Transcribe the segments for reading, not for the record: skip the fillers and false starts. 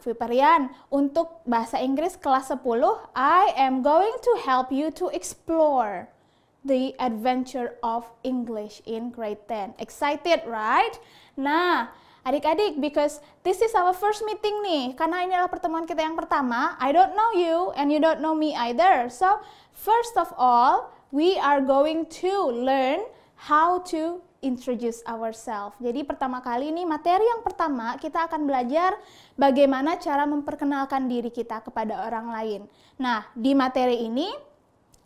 Viperian, untuk bahasa Inggris kelas 10, I am going to help you to explore the adventure of English in grade 10. Excited, right? Nah, adik-adik, because this is our first meeting nih, karena ini adalah pertemuan kita yang pertama, I don't know you and you don't know me either. So, first of all, we are going to learn how to introduce ourselves. Jadi pertama kali ini materi yang pertama kita akan belajar bagaimana cara memperkenalkan diri kita kepada orang lain. Nah, di materi ini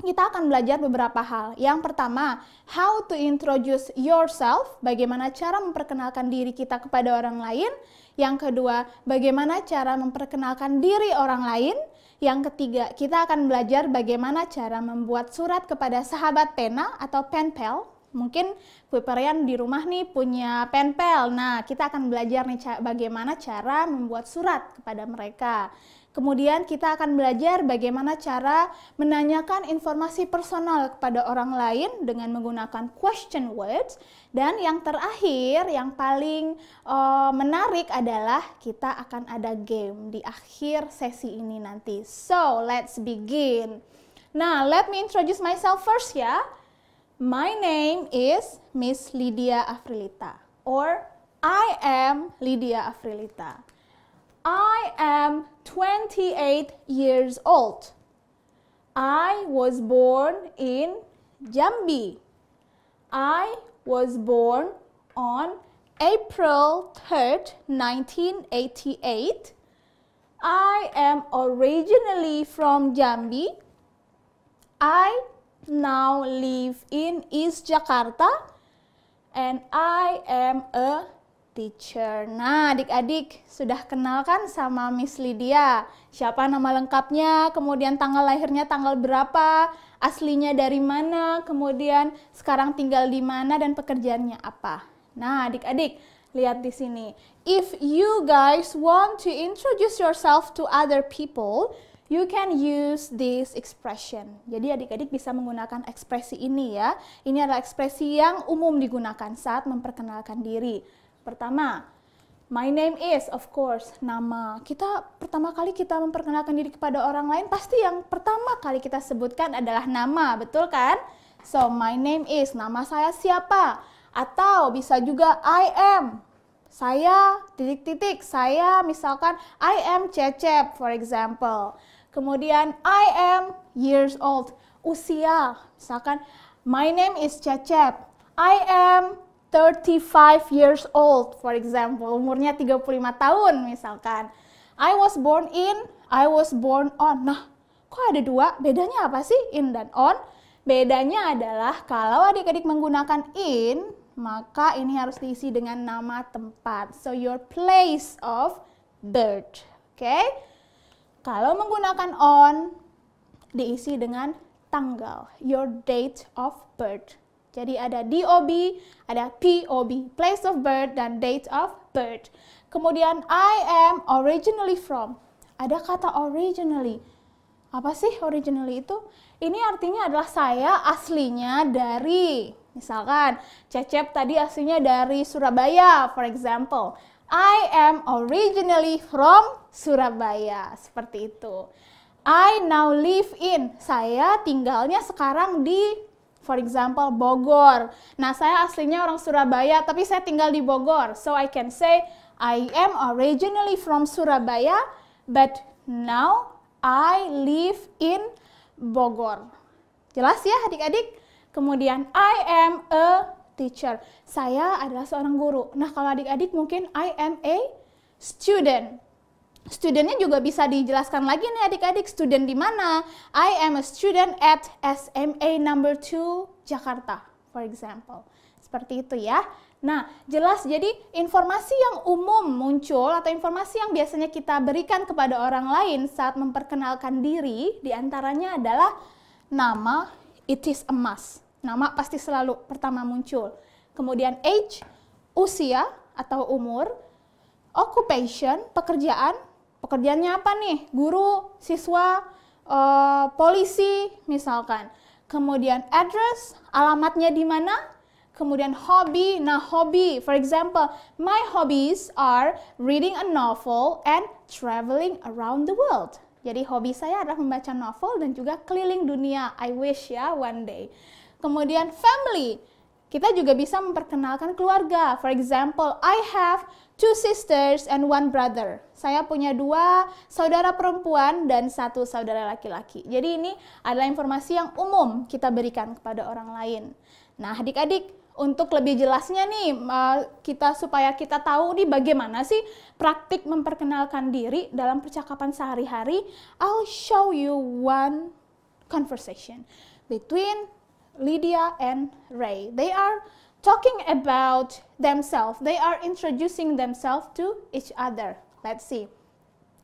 kita akan belajar beberapa hal. Yang pertama, how to introduce yourself, bagaimana cara memperkenalkan diri kita kepada orang lain. Yang kedua, bagaimana cara memperkenalkan diri orang lain. Yang ketiga, kita akan belajar bagaimana cara membuat surat kepada sahabat pena atau pen pal. Mungkin Viperian di rumah nih punya pen pal. Nah, kita akan belajar nih bagaimana cara membuat surat kepada mereka. Kemudian kita akan belajar bagaimana cara menanyakan informasi personal kepada orang lain dengan menggunakan question words. Dan yang terakhir, yang paling menarik adalah kita akan ada game di akhir sesi ini nanti. So, let's begin. Nah, let me introduce myself first ya. My name is Miss Lydia Afrilita, or I am Lydia Afrilita. I am 28 years old. I was born in Jambi. I was born on April 3rd, 1988. I am originally from Jambi. I now live in East Jakarta and I am a teacher. Nah, adik-adik sudah kenal kan sama Miss Lydia? Siapa nama lengkapnya, kemudian tanggal lahirnya tanggal berapa, aslinya dari mana, kemudian sekarang tinggal di mana dan pekerjaannya apa. Nah, adik-adik lihat di sini. If you guys want to introduce yourself to other people, you can use this expression. Jadi adik-adik bisa menggunakan ekspresi ini ya. Ini adalah ekspresi yang umum digunakan saat memperkenalkan diri. Pertama, my name is, of course, nama. Pertama kali kita memperkenalkan diri kepada orang lain, pasti yang pertama kali kita sebutkan adalah nama, betul kan? So, my name is, nama saya siapa? Atau bisa juga I am. Saya, titik-titik, saya misalkan I am Cecep, for example. Kemudian I am years old, usia, misalkan my name is Cecep, I am 35 years old, for example, umurnya 35 tahun misalkan. I was born in, I was born on. Nah, kok ada dua? Bedanya apa sih in dan on? Bedanya adalah kalau adik-adik menggunakan in, maka ini harus diisi dengan nama tempat. So your place of birth, oke? Kalau menggunakan on, diisi dengan tanggal, your date of birth. Jadi ada DOB, ada POB, place of birth dan date of birth. Kemudian I am originally from. Ada kata originally. Apa sih originally itu? Ini artinya adalah saya aslinya dari, misalkan Cecep tadi aslinya dari Surabaya, for example. I am originally from Surabaya, seperti itu. I now live in, saya tinggalnya sekarang di, for example, Bogor. Nah, saya aslinya orang Surabaya, tapi saya tinggal di Bogor. So, I can say, I am originally from Surabaya, but now I live in Bogor. Jelas ya adik-adik? Kemudian, I am a teacher. Saya adalah seorang guru. Nah, kalau adik-adik mungkin I am a student. Studentnya juga bisa dijelaskan lagi nih adik-adik. Student di mana? I am a student at SMA number 2 Jakarta, for example. Seperti itu ya. Nah, jelas jadi informasi yang umum muncul atau informasi yang biasanya kita berikan kepada orang lain saat memperkenalkan diri, diantaranya adalah nama, it is a must. Nama pasti selalu pertama muncul. Kemudian age, usia atau umur. Occupation, pekerjaan. Pekerjaannya apa nih? Guru, siswa, polisi misalkan. Kemudian address, alamatnya di mana. kemudian hobi. Nah, hobi, for example, my hobbies are reading a novel and traveling around the world. Jadi hobi saya adalah membaca novel dan juga keliling dunia. I wish ya one day. Kemudian family. Kita juga bisa memperkenalkan keluarga. For example, I have 2 sisters and 1 brother. Saya punya 2 saudara perempuan dan 1 saudara laki-laki. Jadi ini adalah informasi yang umum kita berikan kepada orang lain. Nah, adik-adik, untuk lebih jelasnya nih, supaya kita tahu nih bagaimana sih praktik memperkenalkan diri dalam percakapan sehari-hari, I'll show you one conversation between Lydia and Ray. They are talking about themselves. They are introducing themselves to each other. Let's see.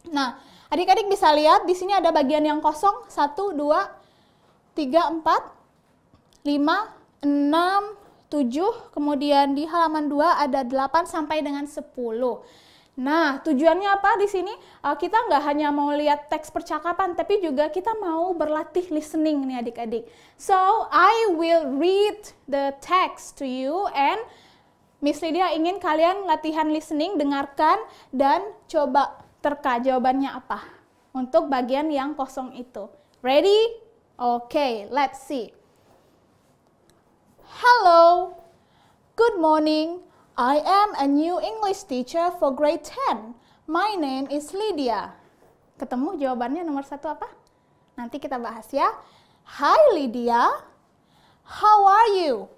Nah, adik-adik bisa lihat di sini ada bagian yang kosong. 1, 2, 3, 4, 5, 6, 7. Kemudian di halaman 2 ada 8 sampai dengan 10. Nah, tujuannya apa di sini? Kita nggak hanya mau lihat teks percakapan, tapi juga kita mau berlatih listening nih adik-adik. So, I will read the text to you and Miss Lydia ingin kalian latihan listening, dengarkan, dan coba terka jawabannya apa untuk bagian yang kosong itu. Ready? Okay, let's see. Hello, good morning. I am a new English teacher for grade 10. My name is Lydia. Ketemu jawabannya nomor 1 apa? Nanti kita bahas ya. Hi Lydia, how are you?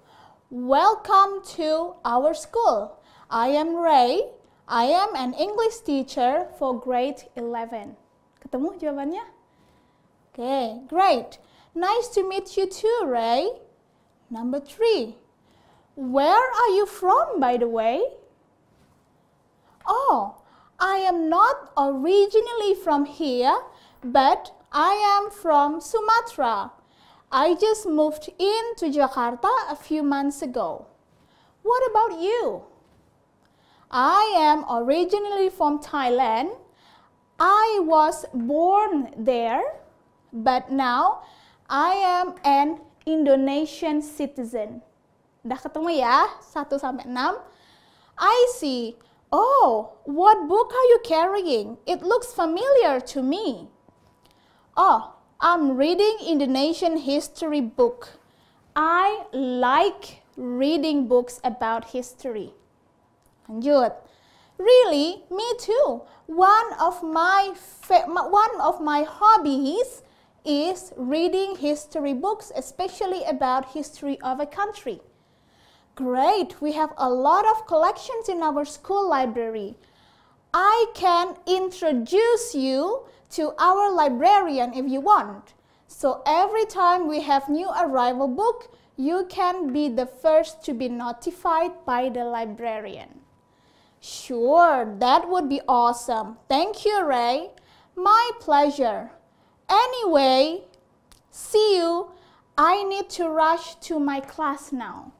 Welcome to our school. I am Ray. I am an English teacher for grade 11. Ketemu jawabannya? Okay, great. Nice to meet you too, Ray. Number 3. Where are you from, by the way? Oh, I am not originally from here, but I am from Sumatra. I just moved into Jakarta a few months ago. What about you? I am originally from Thailand. I was born there, but now I am an Indonesian citizen. Udah ketemu ya, 1 sampai 6. I see. Oh, what book are you carrying? It looks familiar to me. Oh, I'm reading Indonesian history book. I like reading books about history. Lanjut. Really? Me too. One of my hobbies is reading history books, especially about history of a country. Great, we have a lot of collections in our school library. I can introduce you to our librarian if you want. So every time we have new arrival book, you can be the first to be notified by the librarian. Sure, that would be awesome. Thank you, Ray. My pleasure. Anyway, see you. I need to rush to my class now.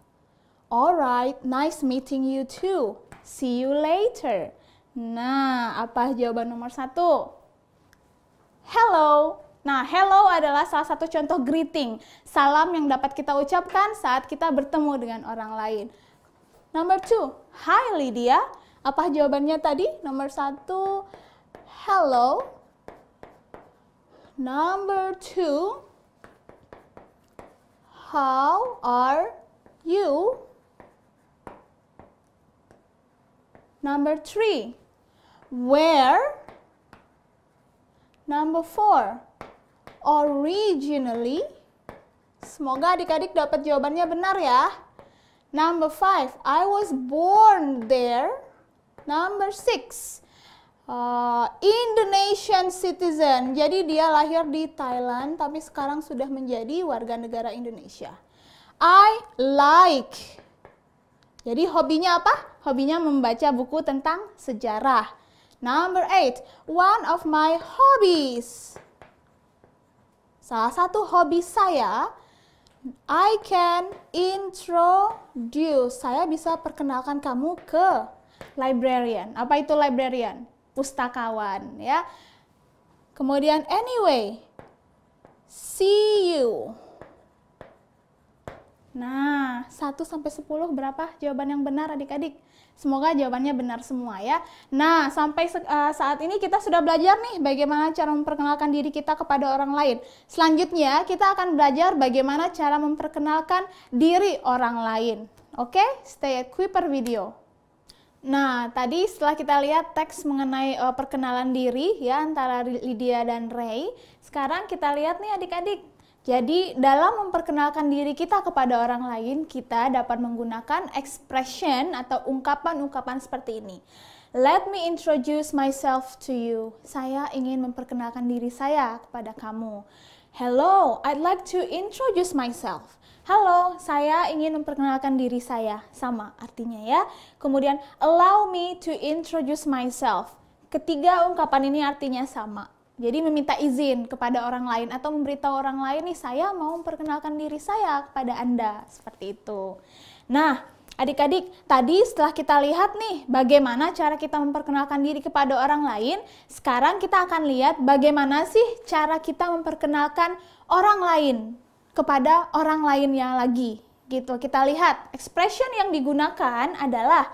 Alright, nice meeting you too. See you later. Nah, apa jawaban nomor 1? Hello. Nah, hello adalah salah satu contoh greeting. Salam yang dapat kita ucapkan saat kita bertemu dengan orang lain. Number 2, hi Lydia. Apa jawabannya tadi? Nomor 1, hello. Number 2, how are you? Number 3, where? Number 4, originally. Semoga adik-adik dapat jawabannya benar ya. Number 5, I was born there. Number 6, Indonesian citizen. Jadi dia lahir di Thailand tapi sekarang sudah menjadi warga negara Indonesia. I like. Jadi hobinya apa? Hobinya membaca buku tentang sejarah. Number 8, one of my hobbies. Salah satu hobi saya, I can introduce. Saya bisa perkenalkan kamu ke librarian. Apa itu librarian? Pustakawan, ya. Kemudian anyway, see you. Nah, 1 sampai 10 berapa jawaban yang benar adik-adik? Semoga jawabannya benar semua ya. Nah, sampai saat ini kita sudah belajar nih bagaimana cara memperkenalkan diri kita kepada orang lain. Selanjutnya kita akan belajar bagaimana cara memperkenalkan diri orang lain. Oke, stay at Kuiper video. Nah, tadi setelah kita lihat teks mengenai perkenalan diri ya antara Lydia dan Ray, sekarang kita lihat nih adik-adik. Jadi, dalam memperkenalkan diri kita kepada orang lain, kita dapat menggunakan expression atau ungkapan-ungkapan seperti ini. Let me introduce myself to you. Saya ingin memperkenalkan diri saya kepada kamu. Hello, I'd like to introduce myself. Halo, saya ingin memperkenalkan diri saya. Sama artinya ya. Kemudian, allow me to introduce myself. Ketiga ungkapan ini artinya sama. Jadi meminta izin kepada orang lain atau memberitahu orang lain nih, saya mau memperkenalkan diri saya kepada Anda. Seperti itu. Nah, adik-adik, tadi setelah kita lihat nih bagaimana cara kita memperkenalkan diri kepada orang lain, sekarang kita akan lihat bagaimana sih cara kita memperkenalkan orang lain kepada orang lainnya lagi. Gitu. Kita lihat expression yang digunakan adalah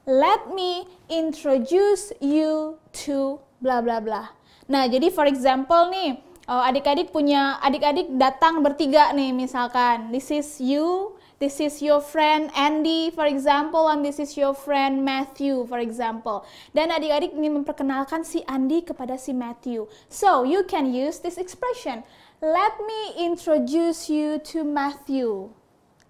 let me introduce you to bla bla bla. Nah, jadi for example nih, adik-adik datang bertiga nih misalkan. This is you, this is your friend Andy for example, and this is your friend Matthew for example. Dan adik-adik ingin memperkenalkan si Andy kepada si Matthew. So, you can use this expression. Let me introduce you to Matthew.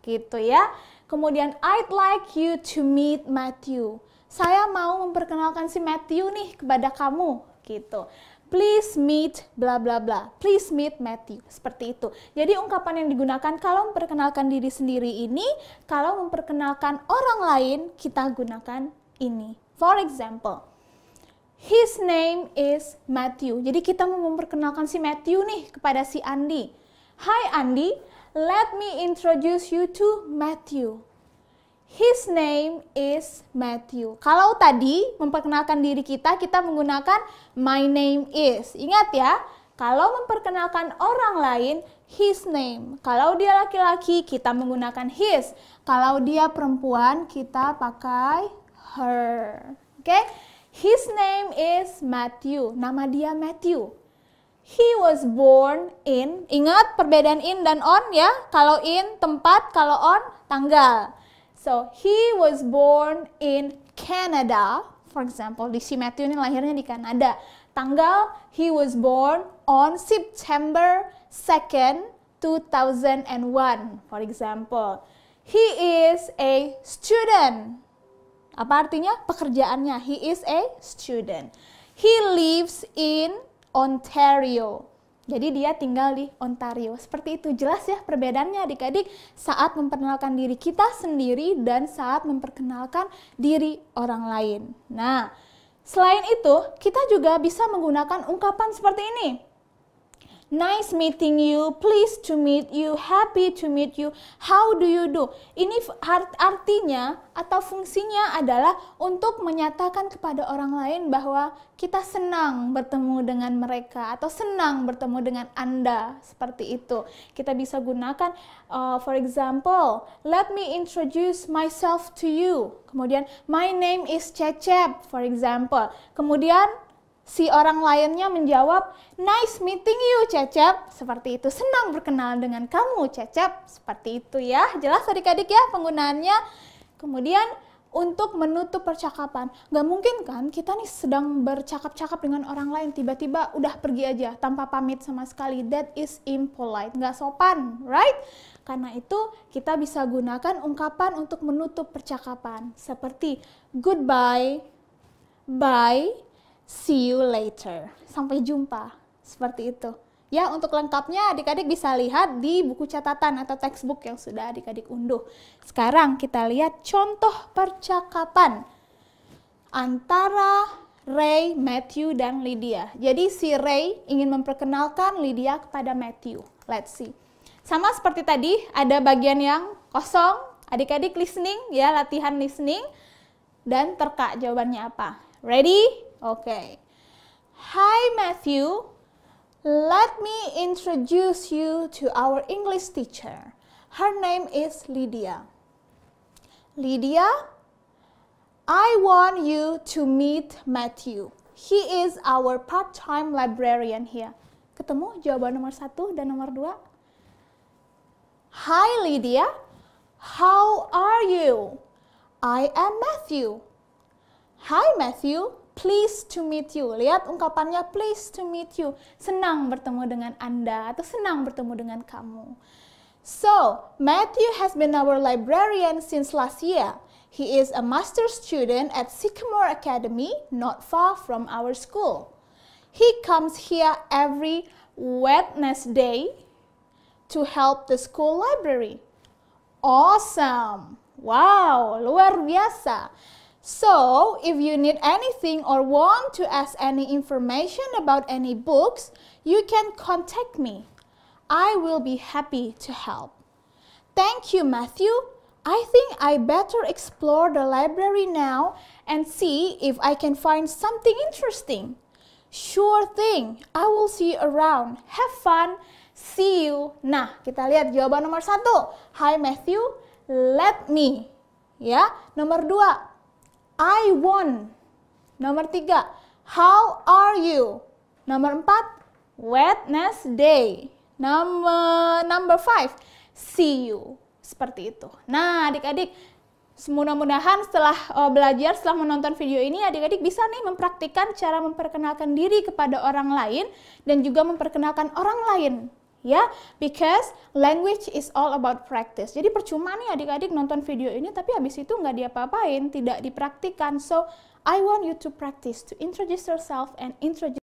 Gitu ya. Kemudian, I'd like you to meet Matthew. Saya mau memperkenalkan si Matthew nih kepada kamu. Gitu. Please meet bla bla bla. Please meet Matthew. Seperti itu. Jadi ungkapan yang digunakan kalau memperkenalkan diri sendiri ini, kalau memperkenalkan orang lain, kita gunakan ini. For example, his name is Matthew. Jadi kita mau memperkenalkan si Matthew nih kepada si Andy. Hi Andy, let me introduce you to Matthew. His name is Matthew. Kalau tadi memperkenalkan diri kita menggunakan my name is. Ingat ya, kalau memperkenalkan orang lain, his name. Kalau dia laki-laki, kita menggunakan his. Kalau dia perempuan, kita pakai her. Oke? His name is Matthew. Nama dia Matthew. He was born in. Ingat perbedaan in dan on ya. Kalau in tempat, kalau on tanggal. So, he was born in Canada. For example, di si Matthew ini lahirnya di Kanada. Tanggal, he was born on September 2nd, 2001. For example, he is a student. Apa artinya? Pekerjaannya. He is a student. He lives in Ontario. Jadi dia tinggal di Ontario. Seperti itu, jelas ya perbedaannya adik-adik saat memperkenalkan diri kita sendiri dan saat memperkenalkan diri orang lain. Nah, selain itu kita juga bisa menggunakan ungkapan seperti ini. Nice meeting you, pleased to meet you, happy to meet you, how do you do? Ini artinya atau fungsinya adalah untuk menyatakan kepada orang lain bahwa kita senang bertemu dengan mereka atau senang bertemu dengan Anda. Seperti itu. Kita bisa gunakan, for example, let me introduce myself to you. Kemudian, my name is Cecep, for example. Kemudian, si orang lainnya menjawab, nice meeting you, Cecep. Seperti itu, senang berkenalan dengan kamu, Cecep. Seperti itu ya, jelas adik-adik ya penggunaannya. Kemudian, untuk menutup percakapan, gak mungkin kan kita nih sedang bercakap-cakap dengan orang lain, tiba-tiba udah pergi aja tanpa pamit sama sekali. That is impolite, gak sopan, right? Karena itu, kita bisa gunakan ungkapan untuk menutup percakapan. Seperti, goodbye, bye, see you later. Sampai jumpa. Seperti itu. Ya, untuk lengkapnya adik-adik bisa lihat di buku catatan atau textbook yang sudah adik-adik unduh. Sekarang kita lihat contoh percakapan antara Ray, Matthew, dan Lydia. Jadi si Ray ingin memperkenalkan Lydia kepada Matthew. Let's see. Sama seperti tadi, ada bagian yang kosong. Adik-adik listening, ya, latihan listening. Dan terka jawabannya apa. Ready? Okay. Hi Matthew, let me introduce you to our English teacher. Her name is Lydia. Lydia, I want you to meet Matthew. He is our part-time librarian here. Ketemu jawaban nomor 1 dan nomor 2? Hi Lydia, how are you? I am Matthew. Hi Matthew, pleased to meet you. Lihat ungkapannya, pleased to meet you. Senang bertemu dengan Anda atau senang bertemu dengan kamu. So, Matthew has been our librarian since last year. He is a master's student at Sycamore Academy, not far from our school. He comes here every Wednesday to help the school library. Awesome! Wow, luar biasa. So, if you need anything or want to ask any information about any books, you can contact me. I will be happy to help. Thank you, Matthew. I think I better explore the library now and see if I can find something interesting. Sure thing, I will see you around. Have fun. See you. Nah, kita lihat jawaban nomor 1. Hi, Matthew. Let me. Ya, nomor 2. I want. Nomor 3. How are you? Nomor 4. Wednesday. Number 5, see you. Seperti itu. Nah, adik-adik, mudah-mudahan setelah belajar, setelah menonton video ini, adik-adik bisa nih mempraktikkan cara memperkenalkan diri kepada orang lain dan juga memperkenalkan orang lain. Ya, because language is all about practice. Jadi percuma nih adik-adik nonton video ini tapi habis itu nggak diapa-apain, tidak dipraktikkan. So, I want you to practice, to introduce yourself and introduce